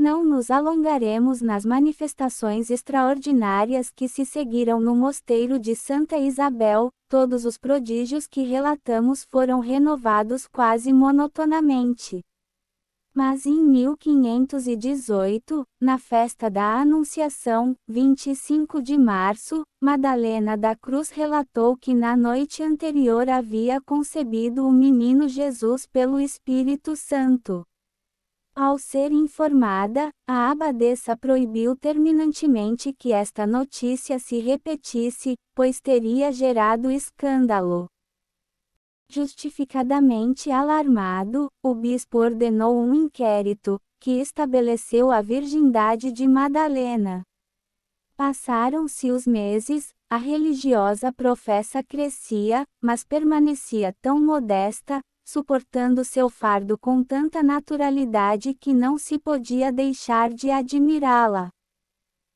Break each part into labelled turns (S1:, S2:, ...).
S1: Não nos alongaremos nas manifestações extraordinárias que se seguiram no mosteiro de Santa Isabel. Todos os prodígios que relatamos foram renovados quase monotonamente. Mas em 1518, na festa da Anunciação, 25 de março, Madalena da Cruz relatou que na noite anterior havia concebido o menino Jesus pelo Espírito Santo. Ao ser informada, a abadesa proibiu terminantemente que esta notícia se repetisse, pois teria gerado escândalo. Justificadamente alarmado, o bispo ordenou um inquérito, que estabeleceu a virgindade de Madalena. Passaram-se os meses, a religiosa professa crescia, mas permanecia tão modesta, suportando seu fardo com tanta naturalidade que não se podia deixar de admirá-la.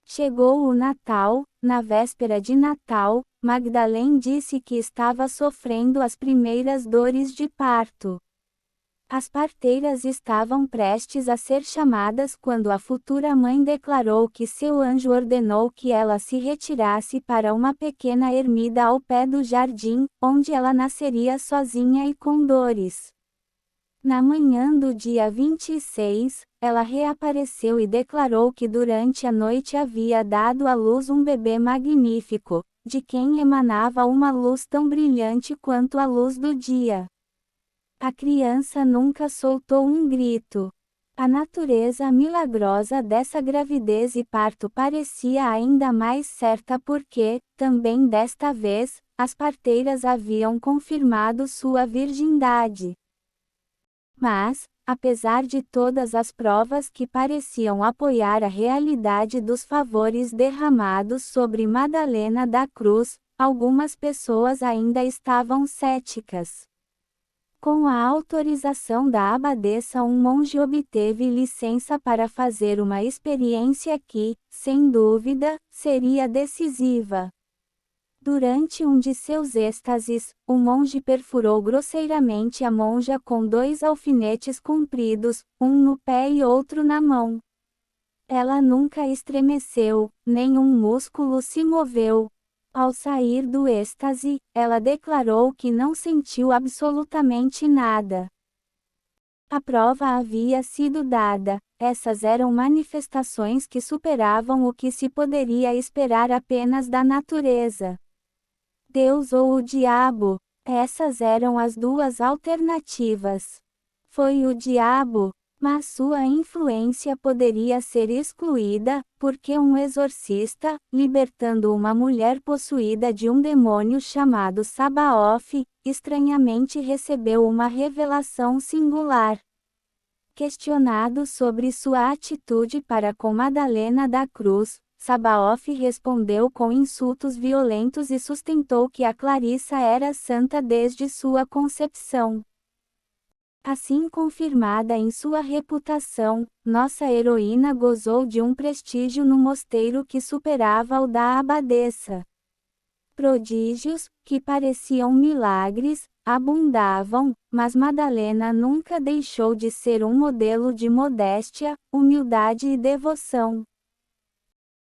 S1: Chegou o Natal. Na véspera de Natal, Magdalene disse que estava sofrendo as primeiras dores de parto. As parteiras estavam prestes a ser chamadas quando a futura mãe declarou que seu anjo ordenou que ela se retirasse para uma pequena ermida ao pé do jardim, onde ela nasceria sozinha e com dores. Na manhã do dia 26, ela reapareceu e declarou que durante a noite havia dado à luz um bebê magnífico, de quem emanava uma luz tão brilhante quanto a luz do dia. A criança nunca soltou um grito. A natureza milagrosa dessa gravidez e parto parecia ainda mais certa porque, também desta vez, as parteiras haviam confirmado sua virgindade. Mas, apesar de todas as provas que pareciam apoiar a realidade dos favores derramados sobre Madalena da Cruz, algumas pessoas ainda estavam céticas. Com a autorização da abadesa, um monge obteve licença para fazer uma experiência que, sem dúvida, seria decisiva. Durante um de seus êxtases, o monge perfurou grosseiramente a monja com 2 alfinetes compridos, um no pé e outro na mão. Ela nunca estremeceu, nenhum músculo se moveu. Ao sair do êxtase, ela declarou que não sentiu absolutamente nada. A prova havia sido dada. Essas eram manifestações que superavam o que se poderia esperar apenas da natureza. Deus ou o diabo? Essas eram as 2 alternativas. Foi o diabo, mas sua influência poderia ser excluída, porque um exorcista, libertando uma mulher possuída de um demônio chamado Sabaoth, estranhamente recebeu uma revelação singular. Questionado sobre sua atitude para com Madalena da Cruz, Sabaoth respondeu com insultos violentos e sustentou que a Clarissa era santa desde sua concepção. Assim confirmada em sua reputação, nossa heroína gozou de um prestígio no mosteiro que superava o da abadesa. Prodígios, que pareciam milagres, abundavam, mas Madalena nunca deixou de ser um modelo de modéstia, humildade e devoção.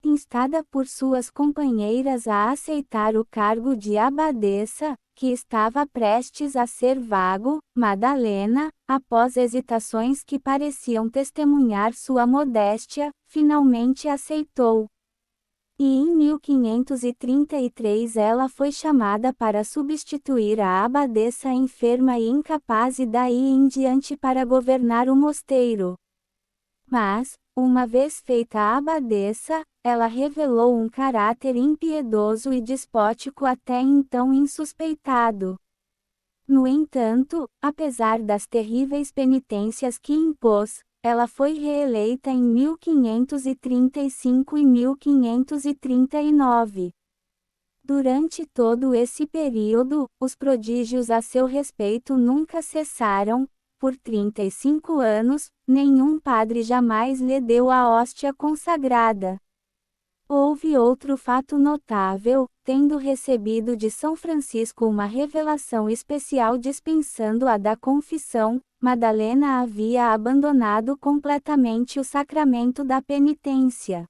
S1: Instada por suas companheiras a aceitar o cargo de abadesa, que estava prestes a ser vago, Madalena, após hesitações que pareciam testemunhar sua modéstia, finalmente aceitou. E em 1533 ela foi chamada para substituir a abadesa enferma e incapaz e daí em diante para governar o mosteiro. Mas, uma vez feita a abadesa, ela revelou um caráter impiedoso e despótico até então insuspeitado. No entanto, apesar das terríveis penitências que impôs, ela foi reeleita em 1535 e 1539. Durante todo esse período, os prodígios a seu respeito nunca cessaram. Por 35 anos, nenhum padre jamais lhe deu a hóstia consagrada. Houve outro fato notável, tendo recebido de São Francisco uma revelação especial dispensando a da confissão, Madalena havia abandonado completamente o sacramento da penitência.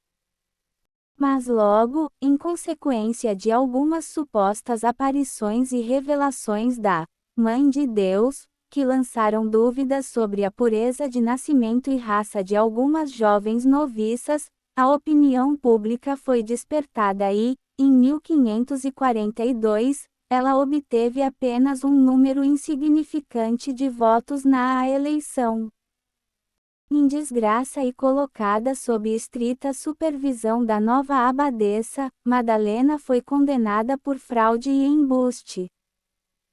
S1: Mas logo, em consequência de algumas supostas aparições e revelações da Mãe de Deus, que lançaram dúvidas sobre a pureza de nascimento e raça de algumas jovens noviças, a opinião pública foi despertada e, em 1542, ela obteve apenas um número insignificante de votos na eleição. Em desgraça e colocada sob estrita supervisão da nova abadesa, Madalena foi condenada por fraude e embuste.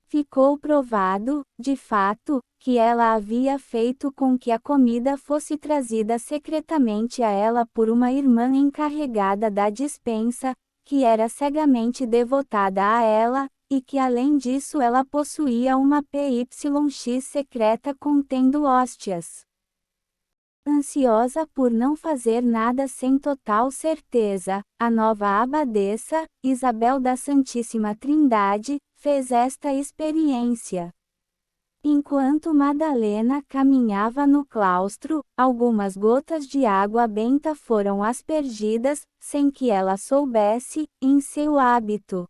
S1: Ficou provado, de fato, que ela havia feito com que a comida fosse trazida secretamente a ela por uma irmã encarregada da despensa, que era cegamente devotada a ela, e que além disso ela possuía uma PYX secreta contendo hóstias. Ansiosa por não fazer nada sem total certeza, a nova abadesa, Isabel da Santíssima Trindade, fez esta experiência. Enquanto Madalena caminhava no claustro, algumas gotas de água benta foram aspergidas, sem que ela soubesse, em seu hábito.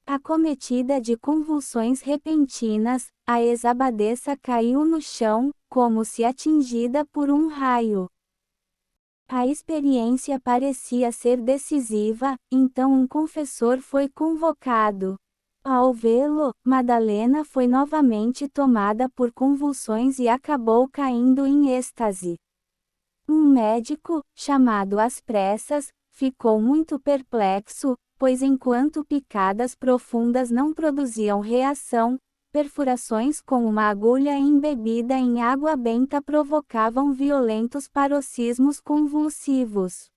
S1: Acometida de convulsões repentinas, a ex-abadesa caiu no chão, como se atingida por um raio. A experiência parecia ser decisiva, então um confessor foi convocado. Ao vê-lo, Madalena foi novamente tomada por convulsões e acabou caindo em êxtase. Um médico, chamado às pressas, ficou muito perplexo, pois enquanto picadas profundas não produziam reação, perfurações com uma agulha embebida em água benta provocavam violentos paroxismos convulsivos.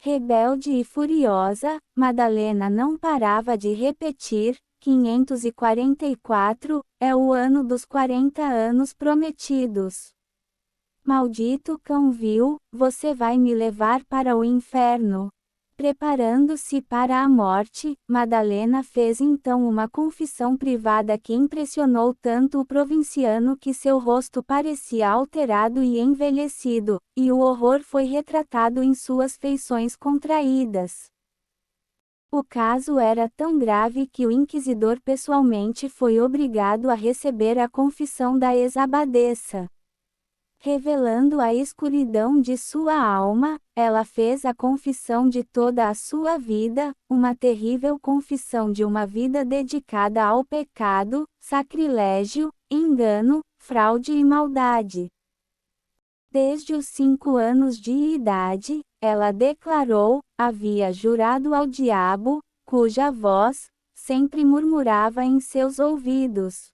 S1: Rebelde e furiosa, Madalena não parava de repetir: 544, é o ano dos 40 anos prometidos. Maldito cão vil, você vai me levar para o inferno. Preparando-se para a morte, Madalena fez então uma confissão privada que impressionou tanto o provinciano que seu rosto parecia alterado e envelhecido, e o horror foi retratado em suas feições contraídas. O caso era tão grave que o inquisidor pessoalmente foi obrigado a receber a confissão da ex-abadesa. Revelando a escuridão de sua alma, ela fez a confissão de toda a sua vida, uma terrível confissão de uma vida dedicada ao pecado, sacrilégio, engano, fraude e maldade. Desde os 5 anos de idade, ela declarou, havia jurado ao diabo, cuja voz sempre murmurava em seus ouvidos.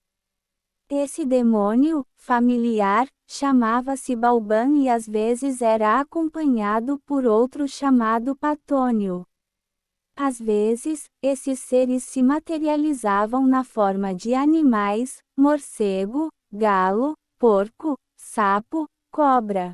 S1: Esse demônio, familiar, chamava-se Balban e às vezes era acompanhado por outro chamado Patônio. Às vezes, esses seres se materializavam na forma de animais, morcego, galo, porco, sapo, cobra.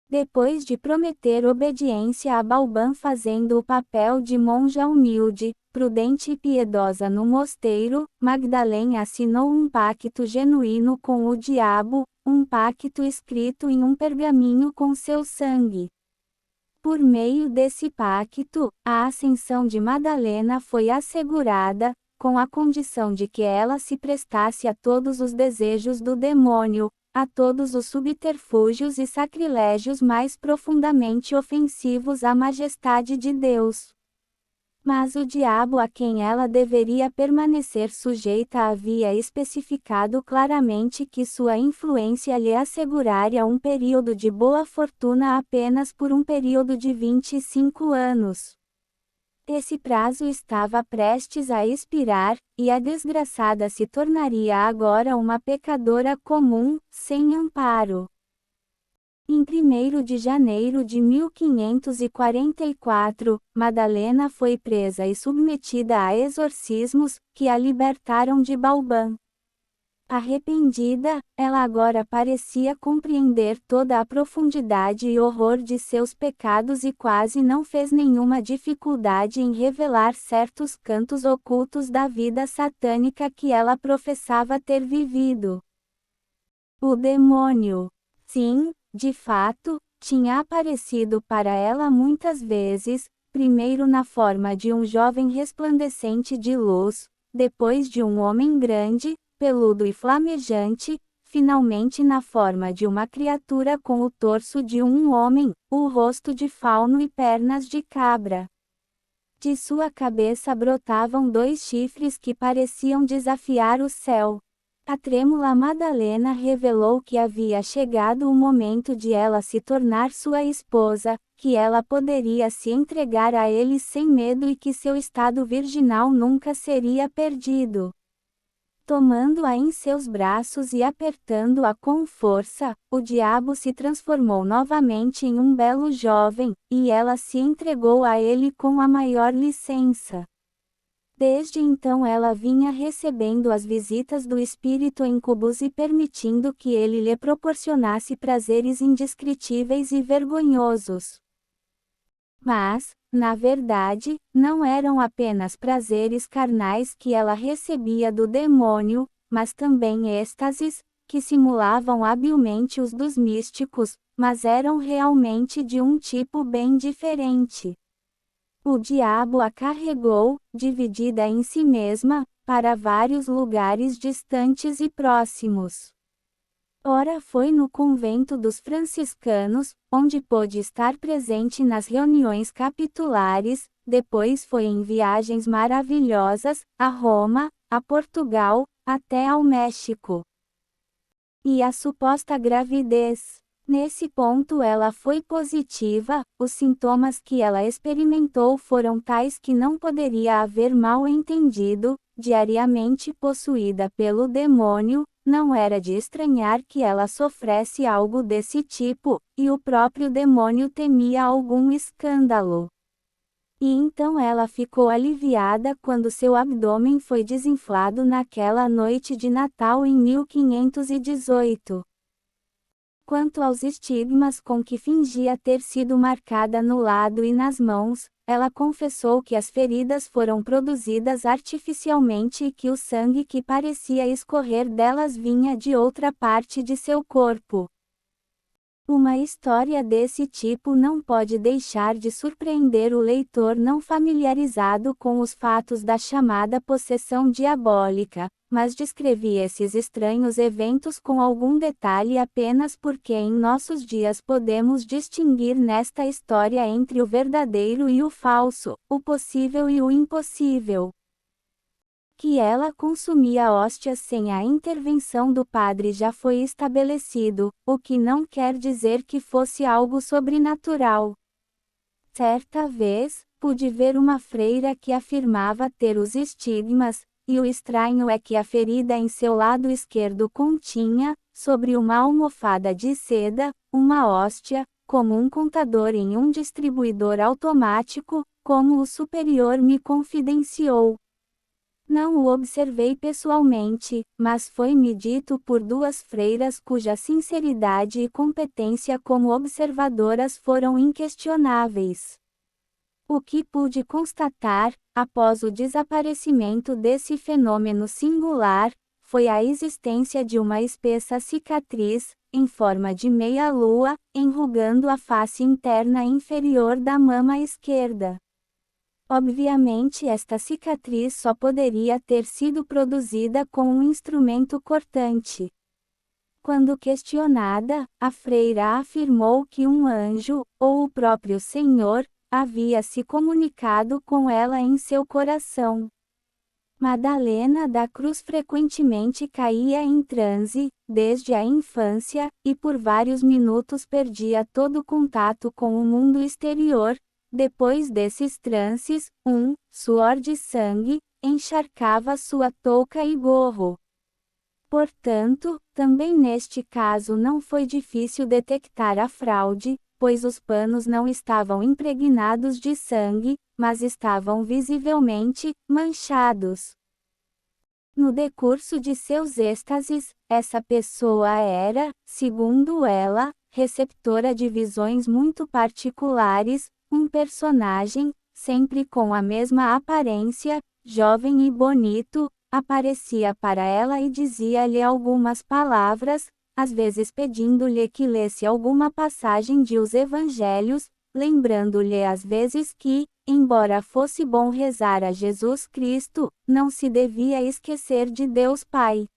S1: Depois de prometer obediência a Balban fazendo o papel de monja humilde, prudente e piedosa no mosteiro, Magdalene assinou um pacto genuíno com o diabo, um pacto escrito em um pergaminho com seu sangue. Por meio desse pacto, a ascensão de Madalena foi assegurada, com a condição de que ela se prestasse a todos os desejos do demônio, a todos os subterfúgios e sacrilégios mais profundamente ofensivos à majestade de Deus. Mas o diabo a quem ela deveria permanecer sujeita havia especificado claramente que sua influência lhe asseguraria um período de boa fortuna apenas por um período de 25 anos. Esse prazo estava prestes a expirar, e a desgraçada se tornaria agora uma pecadora comum, sem amparo. Em 1º de janeiro de 1544, Madalena foi presa e submetida a exorcismos, que a libertaram de Balban. Arrependida, ela agora parecia compreender toda a profundidade e horror de seus pecados e quase não fez nenhuma dificuldade em revelar certos cantos ocultos da vida satânica que ela professava ter vivido. O demônio. Sim, de fato, tinha aparecido para ela muitas vezes, primeiro na forma de um jovem resplandecente de luz, depois de um homem grande, peludo e flamejante, finalmente na forma de uma criatura com o torso de um homem, o rosto de fauno e pernas de cabra. De sua cabeça brotavam 2 chifres que pareciam desafiar o céu. A trêmula Madalena revelou que havia chegado o momento de ela se tornar sua esposa, que ela poderia se entregar a ele sem medo e que seu estado virginal nunca seria perdido. Tomando-a em seus braços e apertando-a com força, o diabo se transformou novamente em um belo jovem, e ela se entregou a ele com a maior licença. Desde então ela vinha recebendo as visitas do espírito incubus e permitindo que ele lhe proporcionasse prazeres indescritíveis e vergonhosos. Mas, na verdade, não eram apenas prazeres carnais que ela recebia do demônio, mas também êxtases, que simulavam habilmente os dos místicos, mas eram realmente de um tipo bem diferente. O diabo a carregou, dividida em si mesma, para vários lugares distantes e próximos. Ora foi no convento dos franciscanos, onde pôde estar presente nas reuniões capitulares, depois foi em viagens maravilhosas, a Roma, a Portugal, até ao México. E a suposta gravidez. Nesse ponto ela foi positiva, os sintomas que ela experimentou foram tais que não poderia haver mal entendido, diariamente possuída pelo demônio, não era de estranhar que ela sofresse algo desse tipo, e o próprio demônio temia algum escândalo. E então ela ficou aliviada quando seu abdômen foi desinflado naquela noite de Natal em 1518. Quanto aos estigmas com que fingia ter sido marcada no lado e nas mãos, ela confessou que as feridas foram produzidas artificialmente e que o sangue que parecia escorrer delas vinha de outra parte de seu corpo. Uma história desse tipo não pode deixar de surpreender o leitor não familiarizado com os fatos da chamada possessão diabólica, mas descrevi esses estranhos eventos com algum detalhe apenas porque em nossos dias podemos distinguir nesta história entre o verdadeiro e o falso, o possível e o impossível. Que ela consumia hóstias sem a intervenção do padre já foi estabelecido, o que não quer dizer que fosse algo sobrenatural. Certa vez, pude ver uma freira que afirmava ter os estigmas, e o estranho é que a ferida em seu lado esquerdo continha, sobre uma almofada de seda, uma hóstia, como um contador em um distribuidor automático, como o superior me confidenciou. Não o observei pessoalmente, mas foi-me dito por 2 freiras cuja sinceridade e competência como observadoras foram inquestionáveis. O que pude constatar, após o desaparecimento desse fenômeno singular, foi a existência de uma espessa cicatriz, em forma de meia-lua, enrugando a face interna inferior da mama esquerda. Obviamente esta cicatriz só poderia ter sido produzida com um instrumento cortante. Quando questionada, a freira afirmou que um anjo, ou o próprio Senhor, havia se comunicado com ela em seu coração. Madalena da Cruz frequentemente caía em transe, desde a infância, e por vários minutos perdia todo contato com o mundo exterior. Depois desses transes, suor de sangue, encharcava sua touca e gorro. Portanto, também neste caso não foi difícil detectar a fraude, pois os panos não estavam impregnados de sangue, mas estavam visivelmente manchados. No decurso de seus êxtases, essa pessoa era, segundo ela, receptora de visões muito particulares, um personagem, sempre com a mesma aparência, jovem e bonito, aparecia para ela e dizia-lhe algumas palavras, às vezes pedindo-lhe que lesse alguma passagem de os evangelhos, lembrando-lhe às vezes que, embora fosse bom rezar a Jesus Cristo, não se devia esquecer de Deus Pai.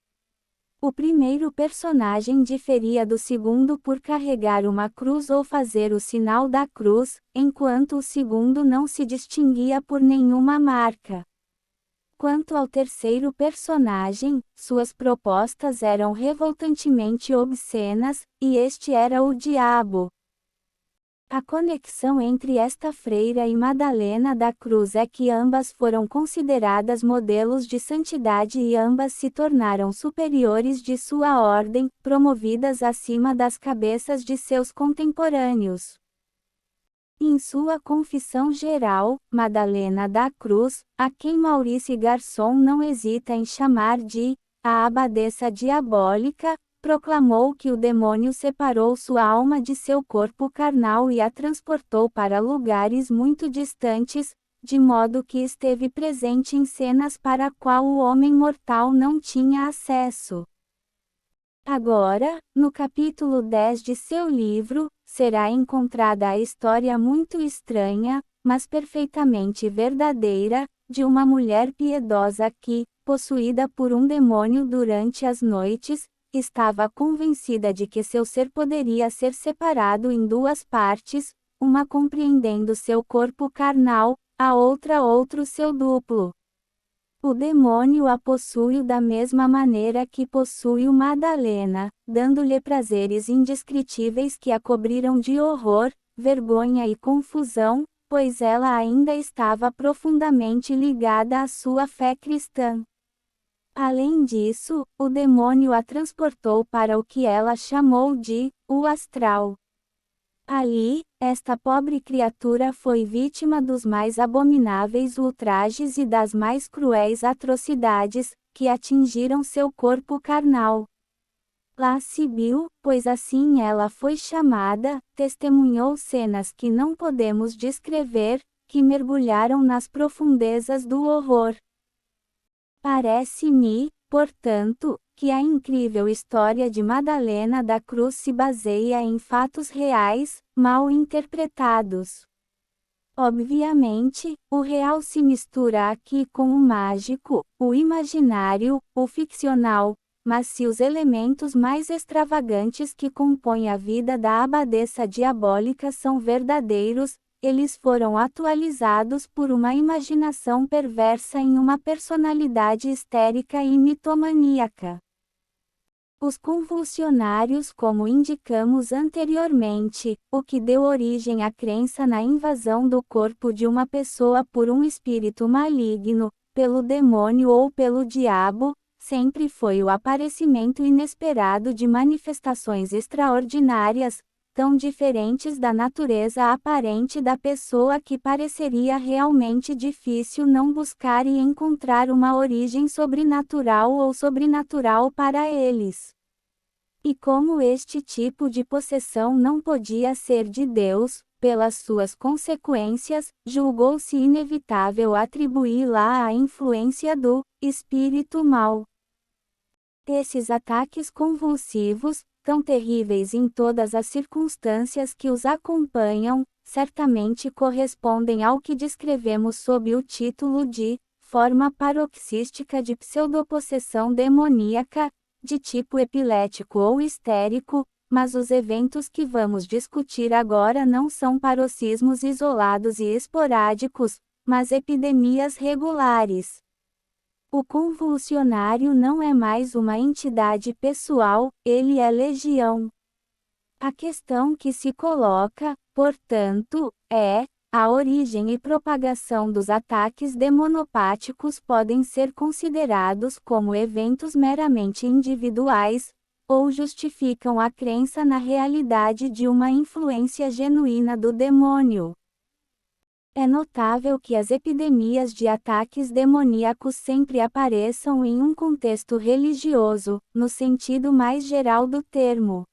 S1: O primeiro personagem diferia do segundo por carregar uma cruz ou fazer o sinal da cruz, enquanto o segundo não se distinguia por nenhuma marca. Quanto ao terceiro personagem, suas propostas eram revoltantemente obscenas, e este era o diabo. A conexão entre esta freira e Madalena da Cruz é que ambas foram consideradas modelos de santidade e ambas se tornaram superiores de sua ordem, promovidas acima das cabeças de seus contemporâneos. Em sua confissão geral, Madalena da Cruz, a quem Maurice Garçon não hesita em chamar de a abadesa diabólica, proclamou que o demônio separou sua alma de seu corpo carnal e a transportou para lugares muito distantes, de modo que esteve presente em cenas para a qual o homem mortal não tinha acesso. Agora, no capítulo 10 de seu livro, será encontrada a história muito estranha, mas perfeitamente verdadeira, de uma mulher piedosa que, possuída por um demônio durante as noites, estava convencida de que seu ser poderia ser separado em duas partes, uma compreendendo seu corpo carnal, a outra outro seu duplo. O demônio a possui da mesma maneira que possui o Madalena, dando-lhe prazeres indescritíveis que a cobriram de horror, vergonha e confusão, pois ela ainda estava profundamente ligada à sua fé cristã. Além disso, o demônio a transportou para o que ela chamou de o astral. Ali, esta pobre criatura foi vítima dos mais abomináveis ultrajes e das mais cruéis atrocidades, que atingiram seu corpo carnal. Lá se viu, pois assim ela foi chamada, testemunhou cenas que não podemos descrever, que mergulharam nas profundezas do horror. Parece-me, portanto, que a incrível história de Madalena da Cruz se baseia em fatos reais, mal interpretados. Obviamente, o real se mistura aqui com o mágico, o imaginário, o ficcional, mas se os elementos mais extravagantes que compõem a vida da abadesa diabólica são verdadeiros, eles foram atualizados por uma imaginação perversa em uma personalidade histérica e mitomaníaca. Os convulsionários, como indicamos anteriormente, o que deu origem à crença na invasão do corpo de uma pessoa por um espírito maligno, pelo demônio ou pelo diabo, sempre foi o aparecimento inesperado de manifestações extraordinárias, tão diferentes da natureza aparente da pessoa que pareceria realmente difícil não buscar e encontrar uma origem sobrenatural ou sobrenatural para eles. E como este tipo de possessão não podia ser de Deus, pelas suas consequências, julgou-se inevitável atribuí-la à influência do espírito mau. Esses ataques convulsivos, tão terríveis em todas as circunstâncias que os acompanham, certamente correspondem ao que descrevemos sob o título de forma paroxística de pseudopossessão demoníaca, de tipo epilético ou histérico, mas os eventos que vamos discutir agora não são paroxismos isolados e esporádicos, mas epidemias regulares. O convulsionário não é mais uma entidade pessoal, ele é legião. A questão que se coloca, portanto, é: a origem e propagação dos ataques demonopáticos podem ser considerados como eventos meramente individuais, ou justificam a crença na realidade de uma influência genuína do demônio. É notável que as epidemias de ataques demoníacos sempre apareçam em um contexto religioso, no sentido mais geral do termo.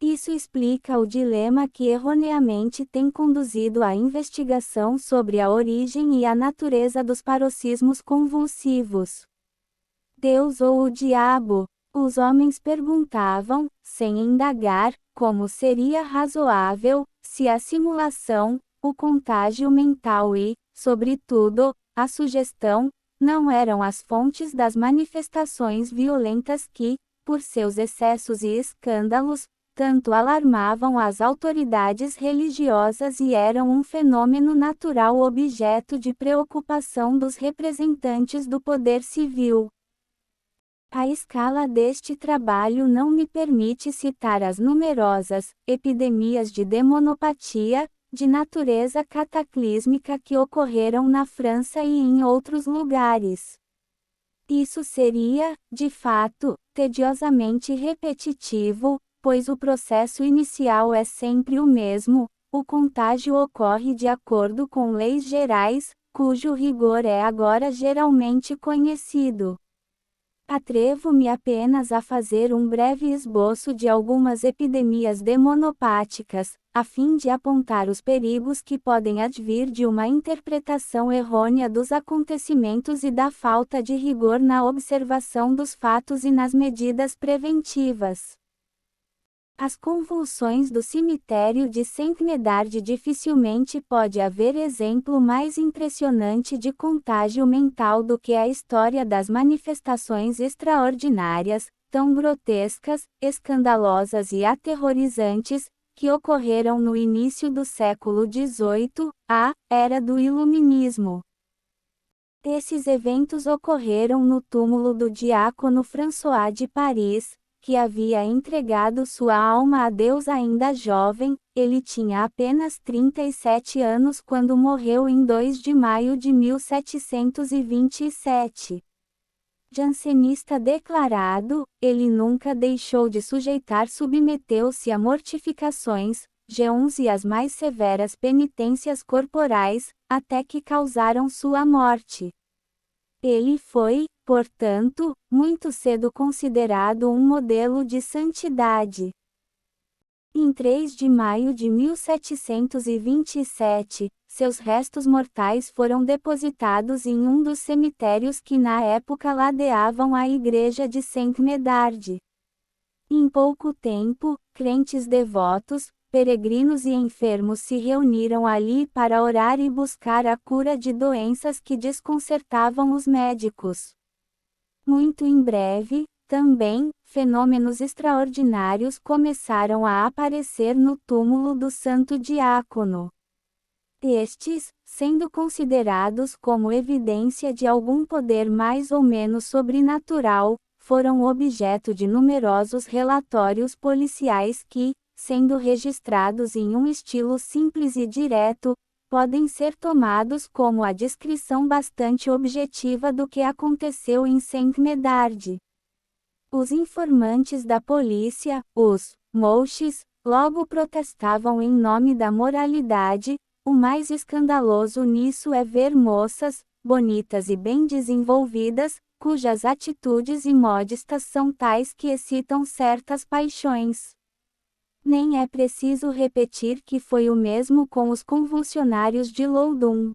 S1: Isso explica o dilema que erroneamente tem conduzido à investigação sobre a origem e a natureza dos paroxismos convulsivos. Deus ou o diabo? Os homens perguntavam, sem indagar, como seria razoável, se a simulação, o contágio mental e, sobretudo, a sugestão, não eram as fontes das manifestações violentas que, por seus excessos e escândalos, tanto alarmavam as autoridades religiosas e eram um fenômeno natural objeto de preocupação dos representantes do poder civil. A escala deste trabalho não me permite citar as numerosas epidemias de demonopatia, de natureza cataclísmica que ocorreram na França e em outros lugares. Isso seria, de fato, tediosamente repetitivo, pois o processo inicial é sempre o mesmo: o contágio ocorre de acordo com leis gerais, cujo rigor é agora geralmente conhecido. Atrevo-me apenas a fazer um breve esboço de algumas epidemias demonopáticas, a fim de apontar os perigos que podem advir de uma interpretação errônea dos acontecimentos e da falta de rigor na observação dos fatos e nas medidas preventivas. As convulsões do cemitério de Saint-Médard. Dificilmente pode haver exemplo mais impressionante de contágio mental do que a história das manifestações extraordinárias, tão grotescas, escandalosas e aterrorizantes, que ocorreram no início do século XVIII, a Era do Iluminismo. Esses eventos ocorreram no túmulo do diácono François de Paris, que havia entregado sua alma a Deus ainda jovem. Ele tinha apenas 37 anos quando morreu em 2 de maio de 1727. Jansenista declarado, ele nunca deixou de submeteu-se a mortificações, jejuns e as mais severas penitências corporais, até que causaram sua morte. Ele foi, portanto, muito cedo considerado um modelo de santidade. Em 3 de maio de 1727, seus restos mortais foram depositados em um dos cemitérios que na época ladeavam a igreja de Saint-Médard. Em pouco tempo, crentes devotos, peregrinos e enfermos se reuniram ali para orar e buscar a cura de doenças que desconcertavam os médicos. Muito em breve, também, fenômenos extraordinários começaram a aparecer no túmulo do santo diácono. Estes, sendo considerados como evidência de algum poder mais ou menos sobrenatural, foram objeto de numerosos relatórios policiais que, sendo registrados em um estilo simples e direto, podem ser tomados como a descrição bastante objetiva do que aconteceu em Saint-Médard. Os informantes da polícia, os mouches, logo protestavam em nome da moralidade. O mais escandaloso nisso é ver moças, bonitas e bem desenvolvidas, cujas atitudes imódestas são tais que excitam certas paixões. Nem é preciso repetir que foi o mesmo com os convulsionários de Loudun.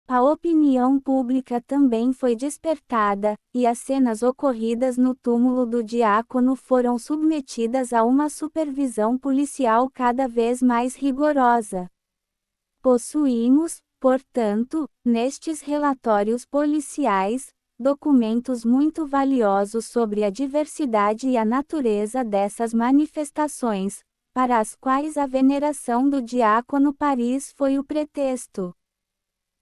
S1: A opinião pública também foi despertada, e as cenas ocorridas no túmulo do diácono foram submetidas a uma supervisão policial cada vez mais rigorosa. Possuímos, portanto, nestes relatórios policiais, documentos muito valiosos sobre a diversidade e a natureza dessas manifestações, para as quais a veneração do diácono Paris foi o pretexto.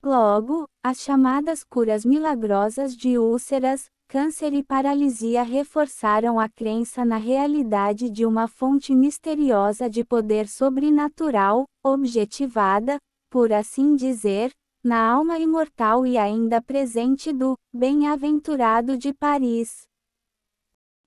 S1: Logo, as chamadas curas milagrosas de úlceras, câncer e paralisia reforçaram a crença na realidade de uma fonte misteriosa de poder sobrenatural, objetivada, por assim dizer, na alma imortal e ainda presente do Bem-aventurado de Paris.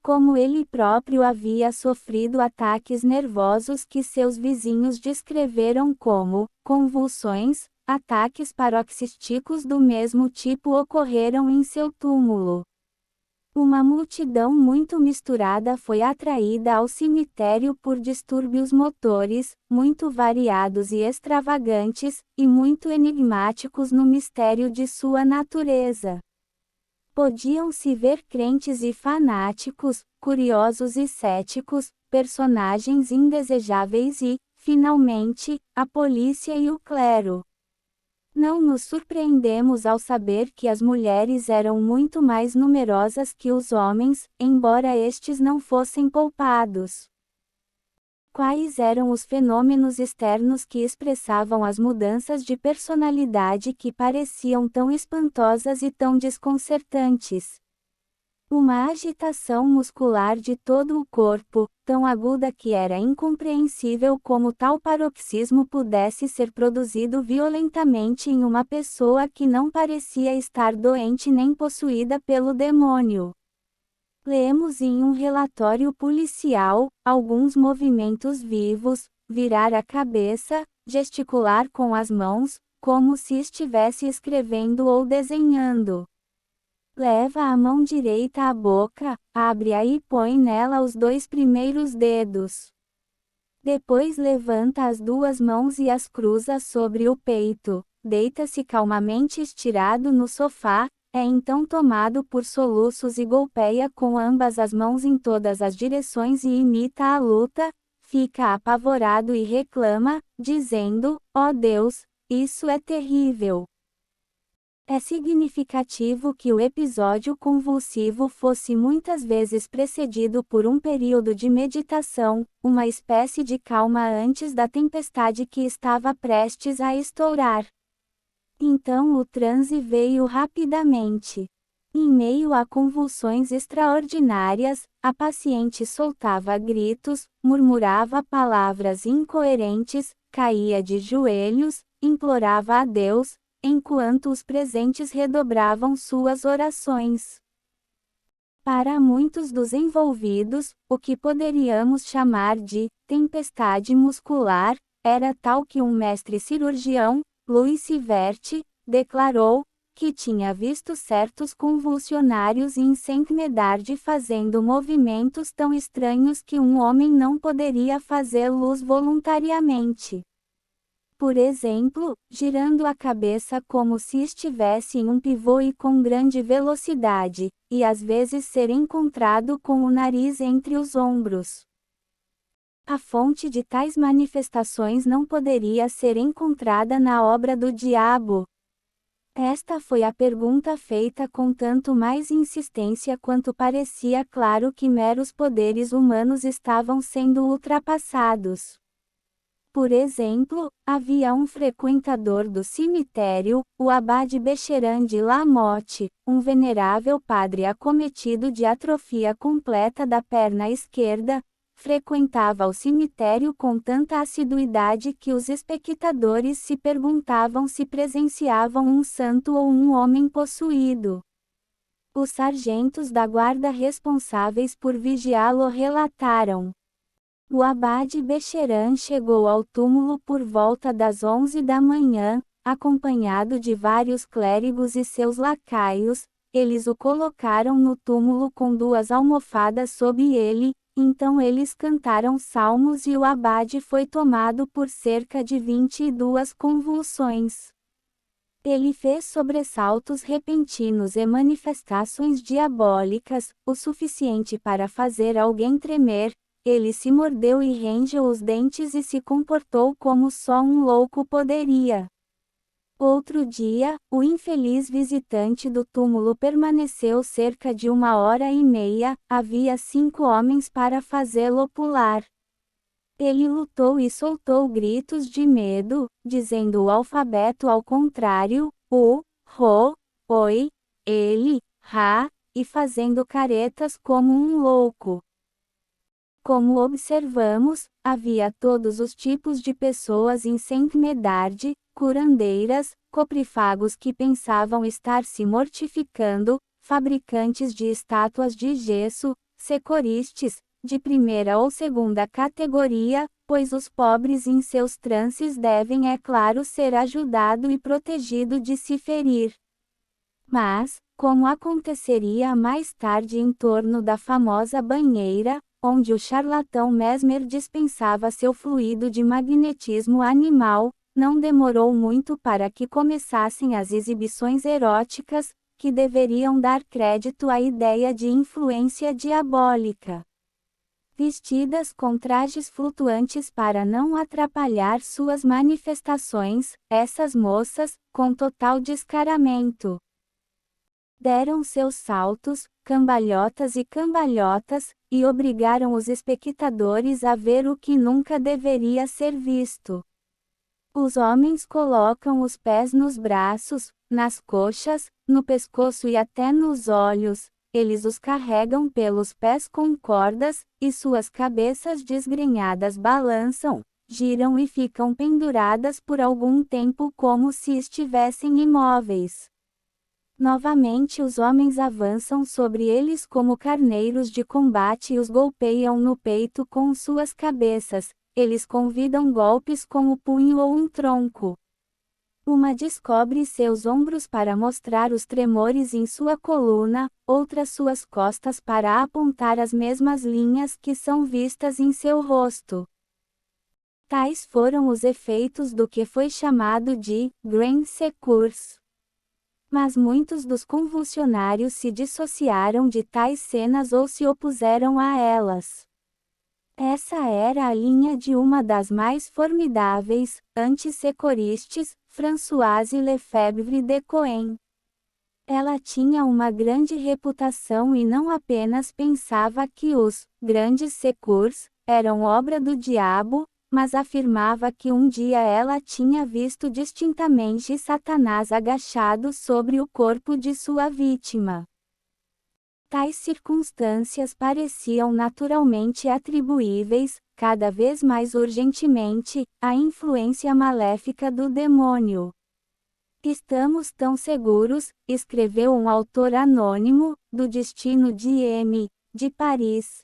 S1: como ele próprio havia sofrido ataques nervosos que seus vizinhos descreveram como convulsões, ataques paroxísticos do mesmo tipo ocorreram em seu túmulo. Uma multidão muito misturada foi atraída ao cemitério por distúrbios motores, muito variados e extravagantes, e muito enigmáticos no mistério de sua natureza. Podiam-se ver crentes e fanáticos, curiosos e céticos, personagens indesejáveis e, finalmente, a polícia e o clero. Não nos surpreendemos ao saber que as mulheres eram muito mais numerosas que os homens, embora estes não fossem poupados. Quais eram os fenômenos externos que expressavam as mudanças de personalidade que pareciam tão espantosas e tão desconcertantes? Uma agitação muscular de todo o corpo, tão aguda que era incompreensível como tal paroxismo pudesse ser produzido violentamente em uma pessoa que não parecia estar doente nem possuída pelo demônio. Lemos em um relatório policial, alguns movimentos vivos, virar a cabeça, gesticular com as mãos, como se estivesse escrevendo ou desenhando. Leva a mão direita à boca, abre-a e põe nela os 2 primeiros dedos. Depois levanta as 2 mãos e as cruza sobre o peito, deita-se calmamente estirado no sofá, é então tomado por soluços e golpeia com ambas as mãos em todas as direções e imita a luta, fica apavorado e reclama, dizendo: "Ó Deus, isso é terrível." É significativo que o episódio convulsivo fosse muitas vezes precedido por um período de meditação, uma espécie de calma antes da tempestade que estava prestes a estourar. Então o transe veio rapidamente. Em meio a convulsões extraordinárias, a paciente soltava gritos, murmurava palavras incoerentes, caía de joelhos, implorava a Deus, enquanto os presentes redobravam suas orações. Para muitos dos envolvidos, o que poderíamos chamar de tempestade muscular era tal que um mestre cirurgião, Louis Sivert, declarou que tinha visto certos convulsionários em Saint-Médard fazendo movimentos tão estranhos que um homem não poderia fazê-los voluntariamente. Por exemplo, girando a cabeça como se estivesse em um pivô e com grande velocidade, e às vezes ser encontrado com o nariz entre os ombros. A fonte de tais manifestações não poderia ser encontrada na obra do diabo. Esta foi a pergunta feita com tanto mais insistência quanto parecia claro que meros poderes humanos estavam sendo ultrapassados. Por exemplo, havia um frequentador do cemitério, o abade Becheran de Lamotte, um venerável padre acometido de atrofia completa da perna esquerda, frequentava o cemitério com tanta assiduidade que os espectadores se perguntavam se presenciavam um santo ou um homem possuído. Os sargentos da guarda responsáveis por vigiá-lo relataram. O abade Becheran chegou ao túmulo por volta das 11 da manhã, acompanhado de vários clérigos e seus lacaios. Eles o colocaram no túmulo com 2 almofadas sob ele, então eles cantaram salmos e o abade foi tomado por cerca de 22 convulsões. Ele fez sobressaltos repentinos e manifestações diabólicas, o suficiente para fazer alguém tremer. Ele se mordeu e rangeu os dentes e se comportou como só um louco poderia. Outro dia, o infeliz visitante do túmulo permaneceu cerca de 1h30, havia 5 homens para fazê-lo pular. Ele lutou e soltou gritos de medo, dizendo o alfabeto ao contrário, o, ro, oi, ele, ra, e fazendo caretas como um louco. Como observamos, havia todos os tipos de pessoas em Saint-Médard, curandeiras, coprífagos que pensavam estar se mortificando, fabricantes de estátuas de gesso, secoristes, de primeira ou segunda categoria, pois os pobres em seus trances devem, é claro, ser ajudado e protegido de se ferir. Mas, como aconteceria mais tarde em torno da famosa banheira, onde o charlatão Mesmer dispensava seu fluido de magnetismo animal, não demorou muito para que começassem as exibições eróticas, que deveriam dar crédito à ideia de influência diabólica. Vestidas com trajes flutuantes para não atrapalhar suas manifestações, essas moças, com total descaramento, deram seus saltos, cambalhotas, e obrigaram os espectadores a ver o que nunca deveria ser visto. Os homens colocam os pés nos braços, nas coxas, no pescoço e até nos olhos. Eles os carregam pelos pés com cordas, e suas cabeças desgrenhadas balançam, giram e ficam penduradas por algum tempo como se estivessem imóveis. Novamente os homens avançam sobre eles como carneiros de combate e os golpeiam no peito com suas cabeças. Eles convidam golpes com o punho ou um tronco. Uma descobre seus ombros para mostrar os tremores em sua coluna, outra suas costas para apontar as mesmas linhas que são vistas em seu rosto. Tais foram os efeitos do que foi chamado de Grand Secours. Mas muitos dos convulsionários se dissociaram de tais cenas ou se opuseram a elas. Essa era a linha de uma das mais formidáveis, antissecoristes, Françoise Lefebvre de Cohen. Ela tinha uma grande reputação e não apenas pensava que os grandes secours eram obra do diabo, mas afirmava que um dia ela tinha visto distintamente Satanás agachado sobre o corpo de sua vítima. Tais circunstâncias pareciam naturalmente atribuíveis, cada vez mais urgentemente, à influência maléfica do demônio. Estamos tão seguros, escreveu um autor anônimo, do destino de M. de Paris.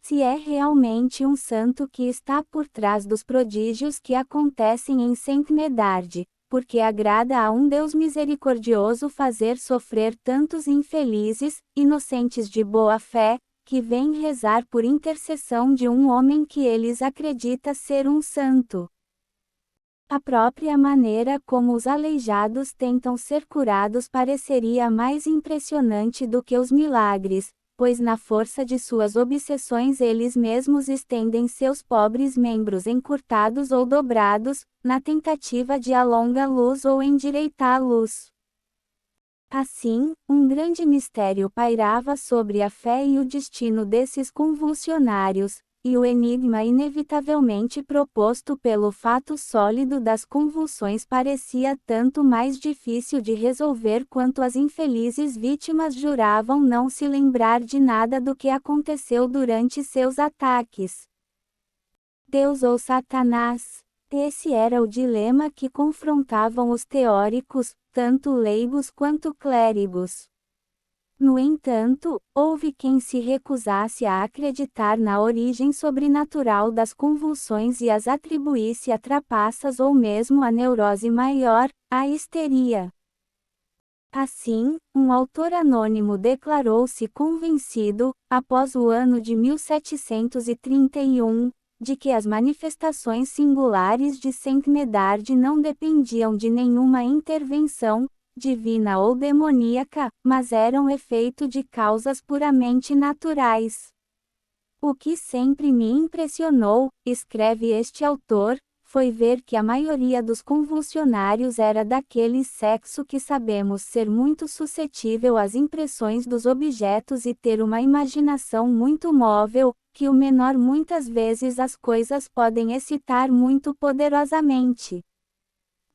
S1: Se é realmente um santo que está por trás dos prodígios que acontecem em Saint-Médard, porque agrada a um Deus misericordioso fazer sofrer tantos infelizes, inocentes de boa fé, que vêm rezar por intercessão de um homem que eles acredita ser um santo. A própria maneira como os aleijados tentam ser curados pareceria mais impressionante do que os milagres, pois na força de suas obsessões eles mesmos estendem seus pobres membros encurtados ou dobrados, na tentativa de alonga-los ou endireitá-los. Assim, um grande mistério pairava sobre a fé e o destino desses convulsionários, e o enigma inevitavelmente proposto pelo fato sólido das convulsões parecia tanto mais difícil de resolver quanto as infelizes vítimas juravam não se lembrar de nada do que aconteceu durante seus ataques. Deus ou Satanás? Esse era o dilema que confrontavam os teóricos, tanto leigos quanto clérigos. No entanto, houve quem se recusasse a acreditar na origem sobrenatural das convulsões e as atribuísse a trapaças ou mesmo a neurose maior, a histeria. Assim, um autor anônimo declarou-se convencido, após o ano de 1731, de que as manifestações singulares de Saint-Médard não dependiam de nenhuma intervenção divina ou demoníaca, mas eram efeito de causas puramente naturais. O que sempre me impressionou, escreve este autor, foi ver que a maioria dos convulsionários era daquele sexo que sabemos ser muito suscetível às impressões dos objetos e ter uma imaginação muito móvel, que o menor muitas vezes as coisas podem excitar muito poderosamente.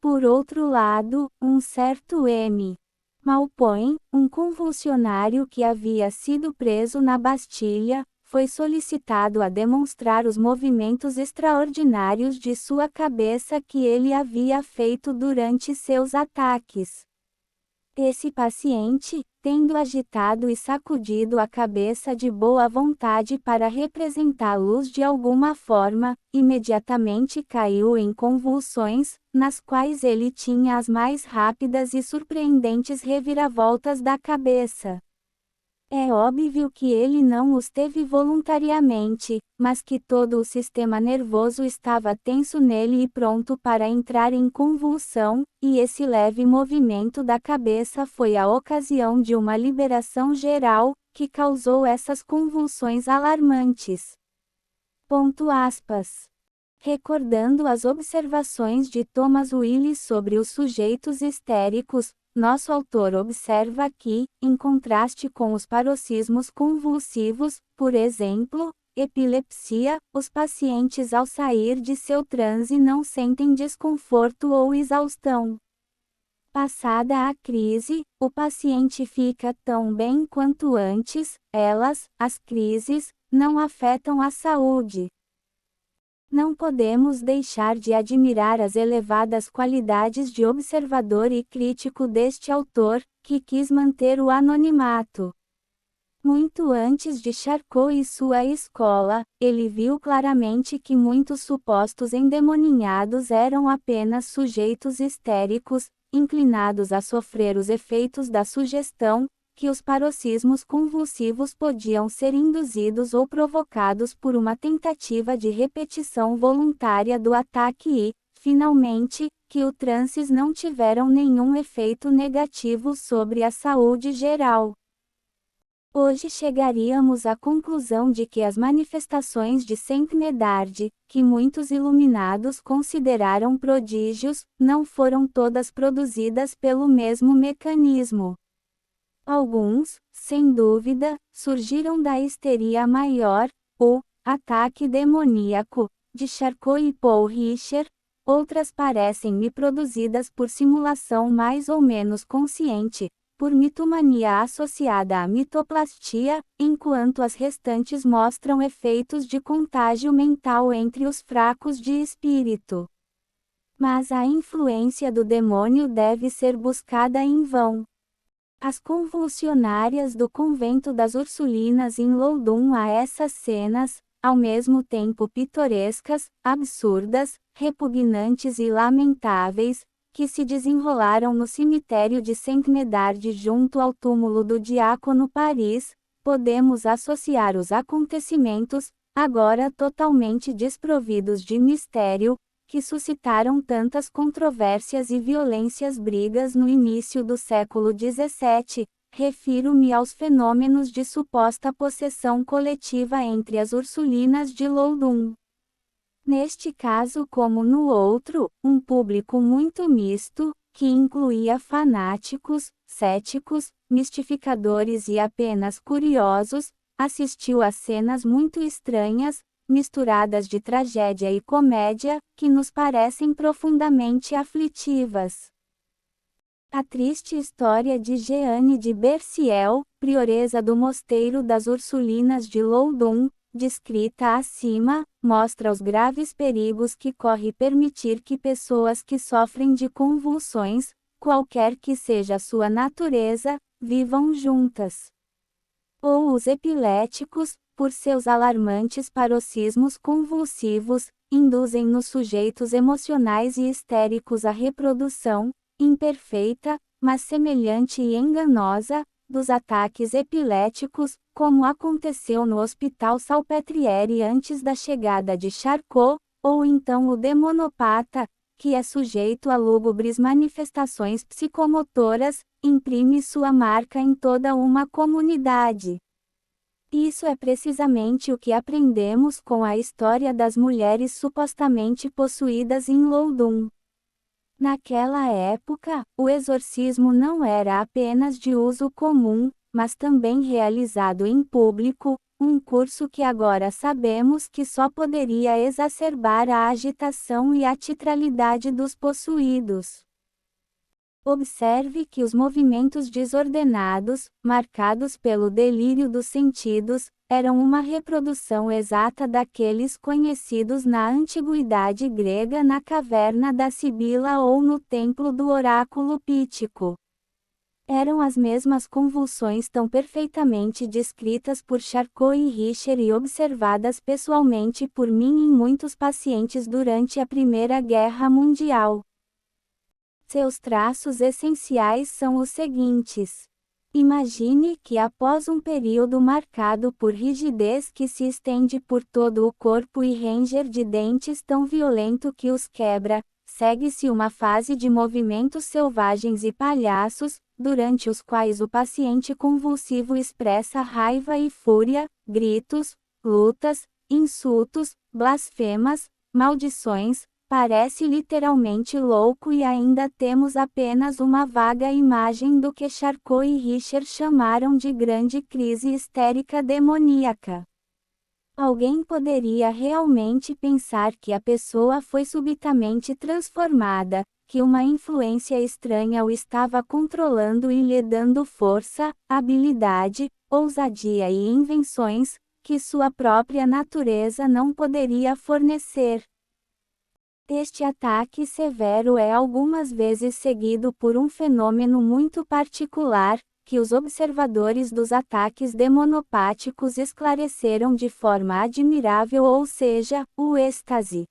S1: Por outro lado, um certo M. Malpoin, um convulsionário que havia sido preso na Bastilha, foi solicitado a demonstrar os movimentos extraordinários de sua cabeça que ele havia feito durante seus ataques. Esse paciente, tendo agitado e sacudido a cabeça de boa vontade para representá-los de alguma forma, imediatamente caiu em convulsões, nas quais ele tinha as mais rápidas e surpreendentes reviravoltas da cabeça. É óbvio que ele não os teve voluntariamente, mas que todo o sistema nervoso estava tenso nele e pronto para entrar em convulsão, e esse leve movimento da cabeça foi a ocasião de uma liberação geral, que causou essas convulsões alarmantes. Ponto aspas. Recordando as observações de Thomas Willis sobre os sujeitos histéricos, nosso autor observa que, em contraste com os paroxismos convulsivos, por exemplo, epilepsia, os pacientes ao sair de seu transe não sentem desconforto ou exaustão. Passada a crise, o paciente fica tão bem quanto antes, as crises, não afetam a saúde. Não podemos deixar de admirar as elevadas qualidades de observador e crítico deste autor, que quis manter o anonimato. Muito antes de Charcot e sua escola, ele viu claramente que muitos supostos endemoninhados eram apenas sujeitos histéricos, inclinados a sofrer os efeitos da sugestão, que os paroxismos convulsivos podiam ser induzidos ou provocados por uma tentativa de repetição voluntária do ataque e, finalmente, que os transes não tiveram nenhum efeito negativo sobre a saúde geral. Hoje chegaríamos à conclusão de que as manifestações de Saint Médard, que muitos iluminados consideraram prodígios, não foram todas produzidas pelo mesmo mecanismo. Alguns, sem dúvida, surgiram da histeria maior, o ataque demoníaco, de Charcot e Paul Richer. Outras parecem-me produzidas por simulação mais ou menos consciente, por mitomania associada à mitoplastia, enquanto as restantes mostram efeitos de contágio mental entre os fracos de espírito. Mas a influência do demônio deve ser buscada em vão. As convulsionárias do convento das Ursulinas em Loudun a essas cenas, ao mesmo tempo pitorescas, absurdas, repugnantes e lamentáveis, que se desenrolaram no cemitério de Saint-Médard junto ao túmulo do diácono Paris, podemos associar os acontecimentos, agora totalmente desprovidos de mistério, que suscitaram tantas controvérsias e violências brigas no início do século XVII, refiro-me aos fenômenos de suposta possessão coletiva entre as Ursulinas de Loudun. Neste caso como no outro, um público muito misto, que incluía fanáticos, céticos, mistificadores e apenas curiosos, assistiu a cenas muito estranhas, misturadas de tragédia e comédia, que nos parecem profundamente aflitivas. A triste história de Jeanne de Berciel, prioresa do mosteiro das Ursulinas de Loudun, descrita acima, mostra os graves perigos que corre permitir que pessoas que sofrem de convulsões, qualquer que seja sua natureza, vivam juntas. Ou os epiléticos, por seus alarmantes paroxismos convulsivos, induzem nos sujeitos emocionais e histéricos a reprodução, imperfeita, mas semelhante e enganosa, dos ataques epiléticos, como aconteceu no Hospital Salpêtrière antes da chegada de Charcot, ou então o demonopata, que é sujeito a lúgubres manifestações psicomotoras, imprime sua marca em toda uma comunidade. Isso é precisamente o que aprendemos com a história das mulheres supostamente possuídas em Loudun. Naquela época, o exorcismo não era apenas de uso comum, mas também realizado em público, um curso que agora sabemos que só poderia exacerbar a agitação e a teatralidade dos possuídos. Observe que os movimentos desordenados, marcados pelo delírio dos sentidos, eram uma reprodução exata daqueles conhecidos na antiguidade grega na caverna da Sibila ou no templo do oráculo Pítico. Eram as mesmas convulsões tão perfeitamente descritas por Charcot e Richter e observadas pessoalmente por mim em muitos pacientes durante a Primeira Guerra Mundial. Seus traços essenciais são os seguintes. Imagine que após um período marcado por rigidez que se estende por todo o corpo e ranger de dentes tão violento que os quebra, segue-se uma fase de movimentos selvagens e palhaços, durante os quais o paciente convulsivo expressa raiva e fúria, gritos, lutas, insultos, blasfemas, maldições, parece literalmente louco e ainda temos apenas uma vaga imagem do que Charcot e Richter chamaram de grande crise histérica demoníaca. Alguém poderia realmente pensar que a pessoa foi subitamente transformada, que uma influência estranha o estava controlando e lhe dando força, habilidade, ousadia e invenções, que sua própria natureza não poderia fornecer. Este ataque severo é algumas vezes seguido por um fenômeno muito particular, que os observadores dos ataques demonopáticos esclareceram de forma admirável, ou seja, o êxtase.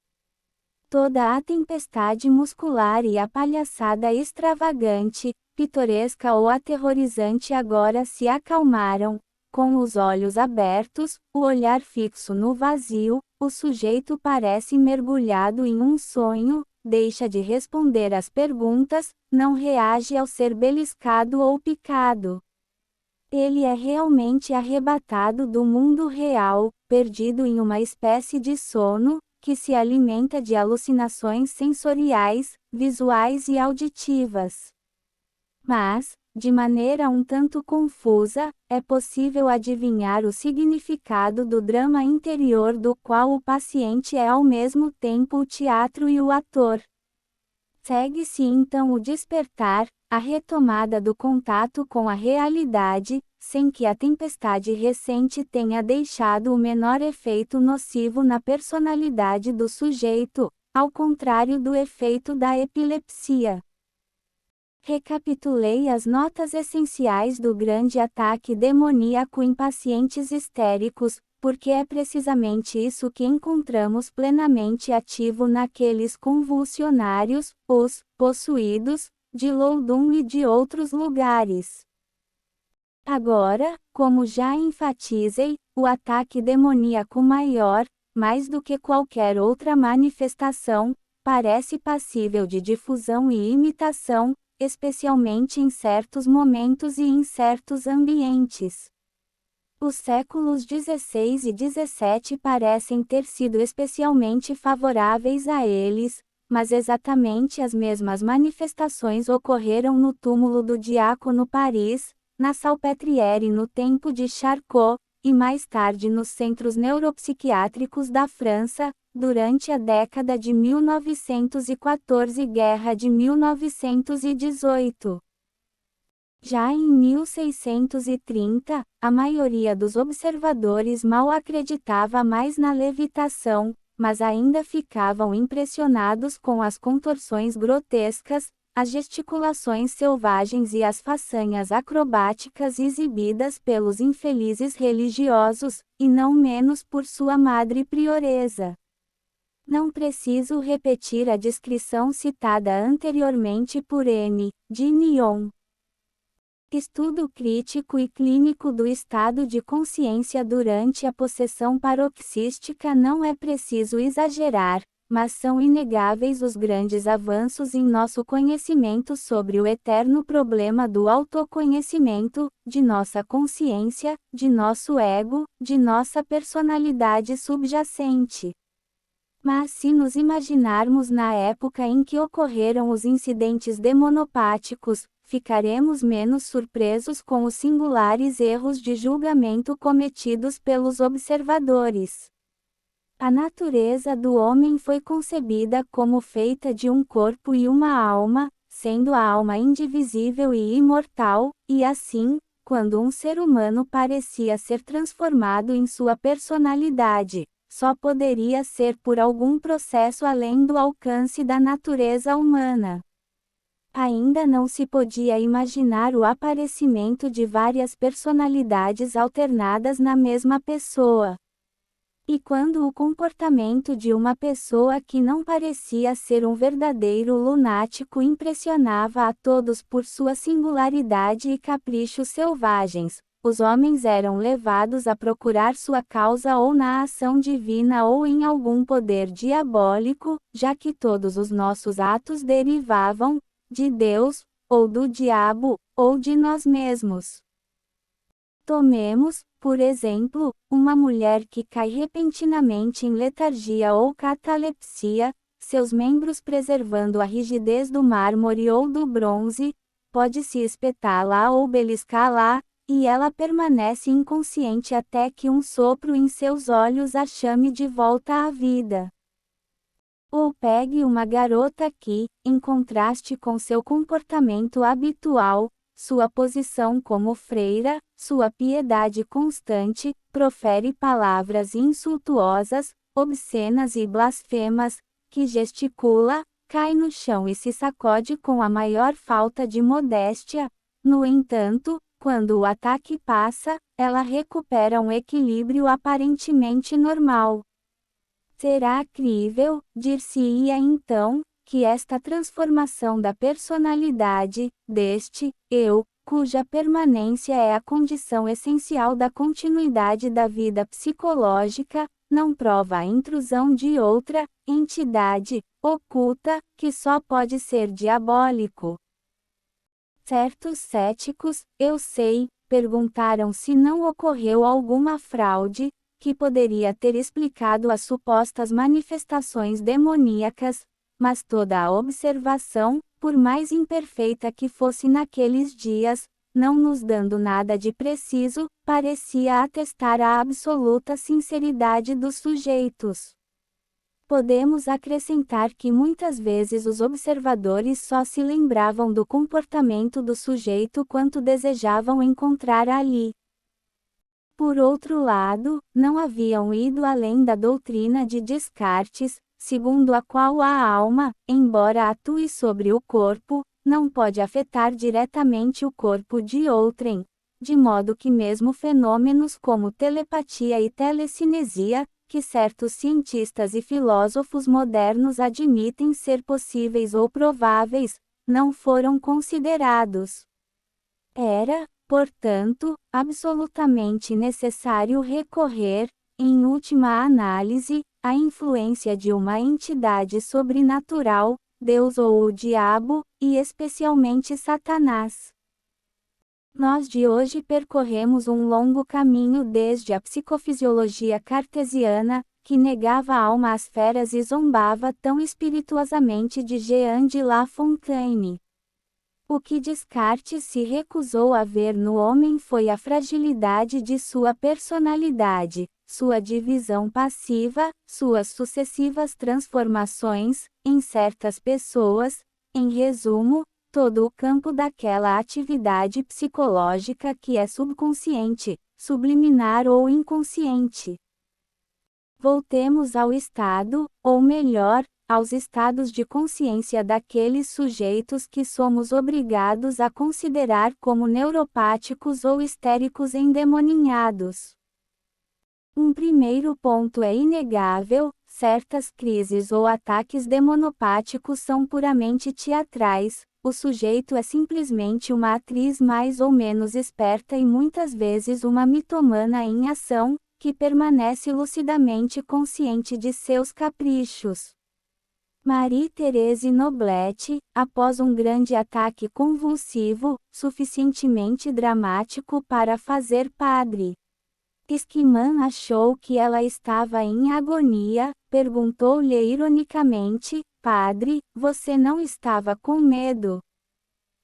S1: Toda a tempestade muscular e a palhaçada extravagante, pitoresca ou aterrorizante agora se acalmaram. Com os olhos abertos, o olhar fixo no vazio, o sujeito parece mergulhado em um sonho, deixa de responder às perguntas, não reage ao ser beliscado ou picado. Ele é realmente arrebatado do mundo real, perdido em uma espécie de sono, que se alimenta de alucinações sensoriais, visuais e auditivas. Mas, de maneira um tanto confusa, é possível adivinhar o significado do drama interior do qual o paciente é ao mesmo tempo o teatro e o ator. Segue-se então o despertar, a retomada do contato com a realidade, sem que a tempestade recente tenha deixado o menor efeito nocivo na personalidade do sujeito, ao contrário do efeito da epilepsia. Recapitulei as notas essenciais do grande ataque demoníaco em pacientes histéricos, porque é precisamente isso que encontramos plenamente ativo naqueles convulsionários, os possuídos, de Loudun e de outros lugares. Agora, como já enfatizei, o ataque demoníaco maior, mais do que qualquer outra manifestação, parece passível de difusão e imitação, especialmente em certos momentos e em certos ambientes. Os séculos XVI e XVII parecem ter sido especialmente favoráveis a eles, mas exatamente as mesmas manifestações ocorreram no túmulo do diácono Paris, na Salpêtrière no tempo de Charcot, e mais tarde nos centros neuropsiquiátricos da França, durante a década de 1914 e Guerra de 1918. Já em 1630, a maioria dos observadores mal acreditava mais na levitação, mas ainda ficavam impressionados com as contorções grotescas, as gesticulações selvagens e as façanhas acrobáticas exibidas pelos infelizes religiosos, e não menos por sua madre prioresa. Não preciso repetir a descrição citada anteriormente por M. de Nyon. Estudo crítico e clínico do estado de consciência durante a possessão paroxística. Não é preciso exagerar, mas são inegáveis os grandes avanços em nosso conhecimento sobre o eterno problema do autoconhecimento, de nossa consciência, de nosso ego, de nossa personalidade subjacente. Mas se nos imaginarmos na época em que ocorreram os incidentes demonopáticos, ficaremos menos surpresos com os singulares erros de julgamento cometidos pelos observadores. A natureza do homem foi concebida como feita de um corpo e uma alma, sendo a alma indivisível e imortal, e assim, quando um ser humano parecia ser transformado em sua personalidade, só poderia ser por algum processo além do alcance da natureza humana. Ainda não se podia imaginar o aparecimento de várias personalidades alternadas na mesma pessoa. E quando o comportamento de uma pessoa que não parecia ser um verdadeiro lunático impressionava a todos por sua singularidade e caprichos selvagens, os homens eram levados a procurar sua causa ou na ação divina ou em algum poder diabólico, já que todos os nossos atos derivavam de Deus, ou do diabo, ou de nós mesmos. Tomemos, por exemplo, uma mulher que cai repentinamente em letargia ou catalepsia, seus membros preservando a rigidez do mármore ou do bronze, pode-se espetá-la ou beliscá-la, e ela permanece inconsciente até que um sopro em seus olhos a chame de volta à vida. Ou pegue uma garota que, em contraste com seu comportamento habitual, sua posição como freira, sua piedade constante, profere palavras insultuosas, obscenas e blasfemas, que gesticula, cai no chão e se sacode com a maior falta de modéstia. No entanto, quando o ataque passa, ela recupera um equilíbrio aparentemente normal. Será crível, dir-se-ia então, que esta transformação da personalidade, deste eu, cuja permanência é a condição essencial da continuidade da vida psicológica, não prova a intrusão de outra entidade oculta, que só pode ser diabólico. Certos céticos, eu sei, perguntaram se não ocorreu alguma fraude, que poderia ter explicado as supostas manifestações demoníacas, mas toda a observação, por mais imperfeita que fosse naqueles dias, não nos dando nada de preciso, parecia atestar a absoluta sinceridade dos sujeitos. Podemos acrescentar que muitas vezes os observadores só se lembravam do comportamento do sujeito quanto desejavam encontrar ali. Por outro lado, não haviam ido além da doutrina de Descartes, segundo a qual a alma, embora atue sobre o corpo, não pode afetar diretamente o corpo de outrem, de modo que mesmo fenômenos como telepatia e telecinesia, que certos cientistas e filósofos modernos admitem ser possíveis ou prováveis, não foram considerados. Era, portanto, absolutamente necessário recorrer, em última análise, à influência de uma entidade sobrenatural, Deus ou o diabo, e especialmente Satanás. Nós de hoje percorremos um longo caminho desde a psicofisiologia cartesiana, que negava a alma às feras e zombava tão espirituosamente de Jean de La Fontaine. O que Descartes se recusou a ver no homem foi a fragilidade de sua personalidade, sua divisão passiva, suas sucessivas transformações, em certas pessoas, em resumo, todo o campo daquela atividade psicológica que é subconsciente, subliminar ou inconsciente. Voltemos ao estado, ou melhor, aos estados de consciência daqueles sujeitos que somos obrigados a considerar como neuropáticos ou histéricos endemoninhados. Um primeiro ponto é inegável: certas crises ou ataques demonopáticos são puramente teatrais, o sujeito é simplesmente uma atriz mais ou menos esperta e muitas vezes uma mitomana em ação, que permanece lucidamente consciente de seus caprichos. Marie-Thérèse Noblet, após um grande ataque convulsivo, suficientemente dramático para fazer padre Esquiman achou que ela estava em agonia, perguntou-lhe ironicamente: Padre, você não estava com medo?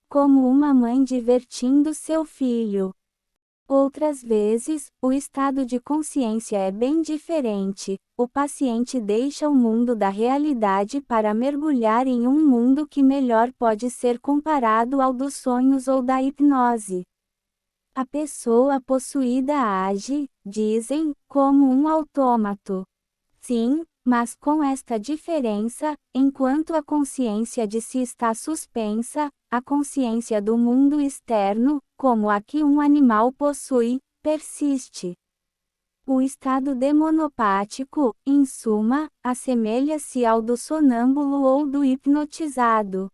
S1: Como uma mãe divertindo seu filho. Outras vezes, o estado de consciência é bem diferente. O paciente deixa o mundo da realidade para mergulhar em um mundo que melhor pode ser comparado ao dos sonhos ou da hipnose. A pessoa possuída age, dizem, como um autômato. Sim, Mas com esta diferença, enquanto a consciência de si está suspensa, a consciência do mundo externo, como a que um animal possui, persiste. O estado demonopático, em suma, assemelha-se ao do sonâmbulo ou do hipnotizado.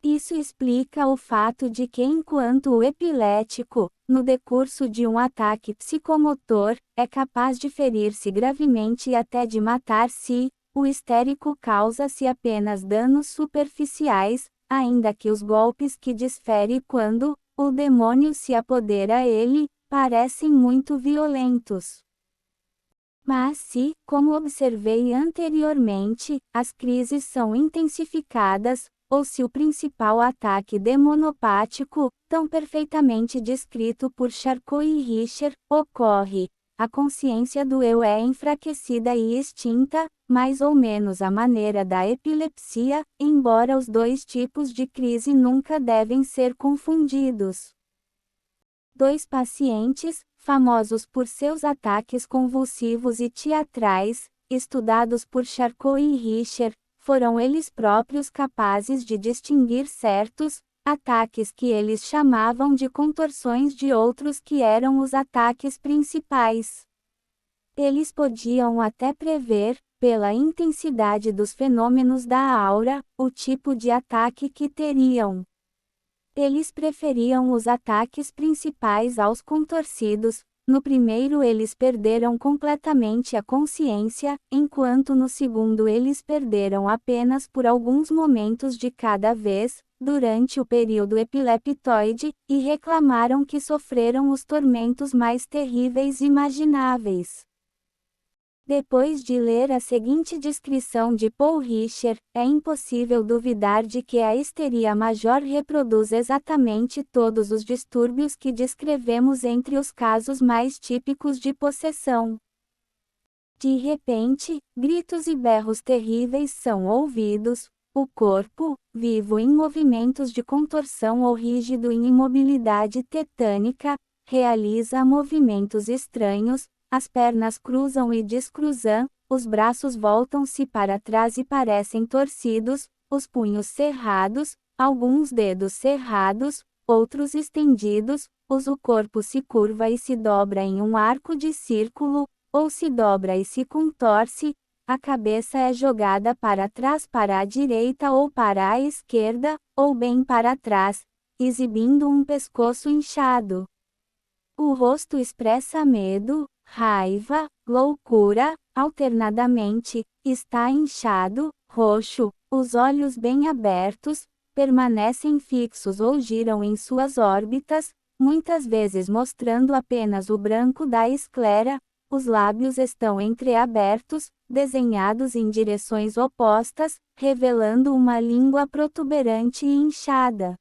S1: Isso explica o fato de que enquanto o epilético, no decurso de um ataque psicomotor, é capaz de ferir-se gravemente e até de matar-se, o histérico causa-se apenas danos superficiais, ainda que os golpes que desfere quando o demônio se apodera a ele, parecem muito violentos. Mas se, como observei anteriormente, as crises são intensificadas, ou se o principal ataque demonopático, tão perfeitamente descrito por Charcot e Richer, ocorre, a consciência do eu é enfraquecida e extinta, mais ou menos à maneira da epilepsia, embora os dois tipos de crise nunca devem ser confundidos. Dois pacientes, famosos por seus ataques convulsivos e teatrais, estudados por Charcot e Richer, foram eles próprios capazes de distinguir certos ataques que eles chamavam de contorções de outros que eram os ataques principais. Eles podiam até prever, pela intensidade dos fenômenos da aura, o tipo de ataque que teriam. Eles preferiam os ataques principais aos contorcidos. No primeiro eles perderam completamente a consciência, enquanto no segundo eles perderam apenas por alguns momentos de cada vez, durante o período epileptoide, e reclamaram que sofreram os tormentos mais terríveis imagináveis. Depois de ler a seguinte descrição de Paul Richer, é impossível duvidar de que a histeria major reproduz exatamente todos os distúrbios que descrevemos entre os casos mais típicos de possessão. De repente, gritos e berros terríveis são ouvidos, o corpo, vivo em movimentos de contorção ou rígido em imobilidade tetânica, realiza movimentos estranhos, as pernas cruzam e descruzam, os braços voltam-se para trás e parecem torcidos, os punhos cerrados, alguns dedos cerrados, outros estendidos, o corpo se curva e se dobra em um arco de círculo, ou se dobra e se contorce, a cabeça é jogada para trás para a direita ou para a esquerda, ou bem para trás, exibindo um pescoço inchado. O rosto expressa medo, raiva, loucura, alternadamente, está inchado, roxo, os olhos bem abertos, permanecem fixos ou giram em suas órbitas, muitas vezes mostrando apenas o branco da esclera, os lábios estão entreabertos, desenhados em direções opostas, revelando uma língua protuberante e inchada.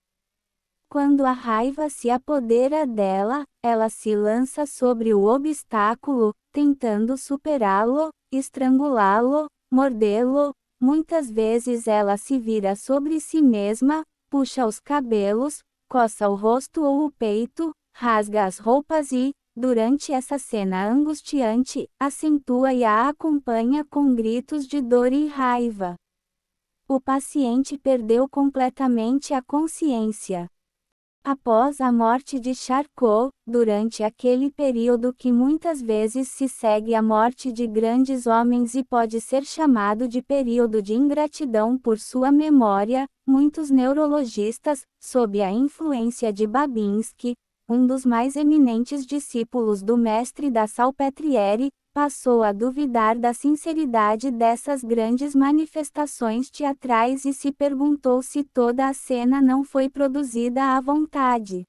S1: Quando a raiva se apodera dela, ela se lança sobre o obstáculo, tentando superá-lo, estrangulá-lo, mordê-lo. Muitas vezes ela se vira sobre si mesma, puxa os cabelos, coça o rosto ou o peito, rasga as roupas e, durante essa cena angustiante, acentua e a acompanha com gritos de dor e raiva. O paciente perdeu completamente a consciência. Após a morte de Charcot, durante aquele período que muitas vezes se segue à morte de grandes homens e pode ser chamado de período de ingratidão por sua memória, muitos neurologistas, sob a influência de Babinski, um dos mais eminentes discípulos do mestre da Salpêtrière, passou a duvidar da sinceridade dessas grandes manifestações teatrais e se perguntou se toda a cena não foi produzida à vontade.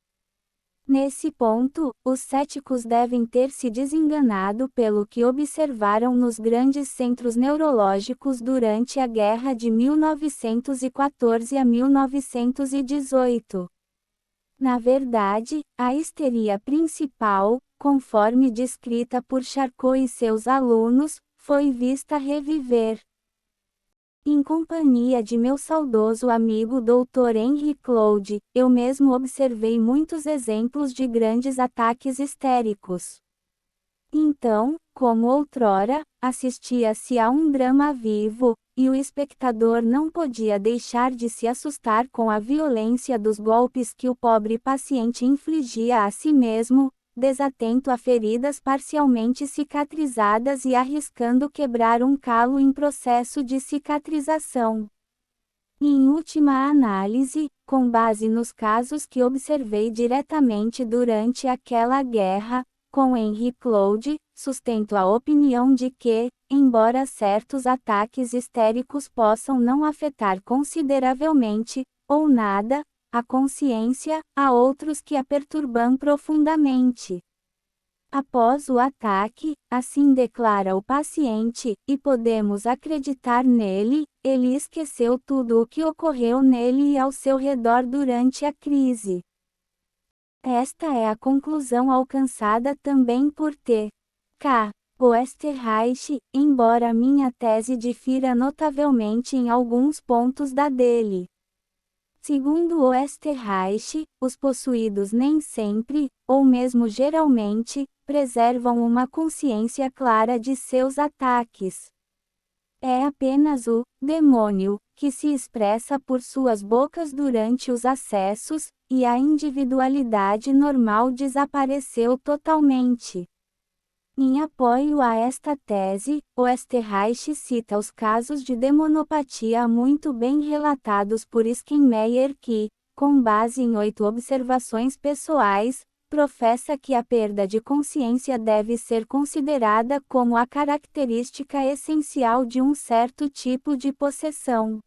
S1: Nesse ponto, os céticos devem ter se desenganado pelo que observaram nos grandes centros neurológicos durante a guerra de 1914 a 1918. Na verdade, a histeria principal, conforme descrita por Charcot e seus alunos, foi vista reviver. Em companhia de meu saudoso amigo Dr. Henry Claude, eu mesmo observei muitos exemplos de grandes ataques histéricos. Então, como outrora, assistia-se a um drama vivo, e o espectador não podia deixar de se assustar com a violência dos golpes que o pobre paciente infligia a si mesmo, desatento a feridas parcialmente cicatrizadas e arriscando quebrar um calo em processo de cicatrização. Em última análise, com base nos casos que observei diretamente durante aquela guerra, com Henry Cloud, sustento a opinião de que, embora certos ataques histéricos possam não afetar consideravelmente, ou nada, a consciência, há outros que a perturbam profundamente. Após o ataque, assim declara o paciente, e podemos acreditar nele, ele esqueceu tudo o que ocorreu nele e ao seu redor durante a crise. Esta é a conclusão alcançada também por T. K. Oesterreich, embora minha tese difira notavelmente em alguns pontos da dele. Segundo Oesterreich, os possuídos nem sempre, ou mesmo geralmente, preservam uma consciência clara de seus ataques. É apenas o demônio que se expressa por suas bocas durante os acessos, e a individualidade normal desapareceu totalmente. Em apoio a esta tese, Oesterreich cita os casos de demonopatia muito bem relatados por Schenmeyer que, com base em 8 observações pessoais, professa que a perda de consciência deve ser considerada como a característica essencial de um certo tipo de possessão.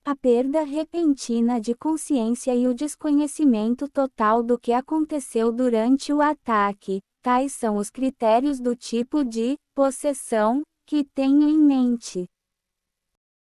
S1: A perda repentina de consciência e o desconhecimento total do que aconteceu durante o ataque, tais são os critérios do tipo de possessão que tenho em mente.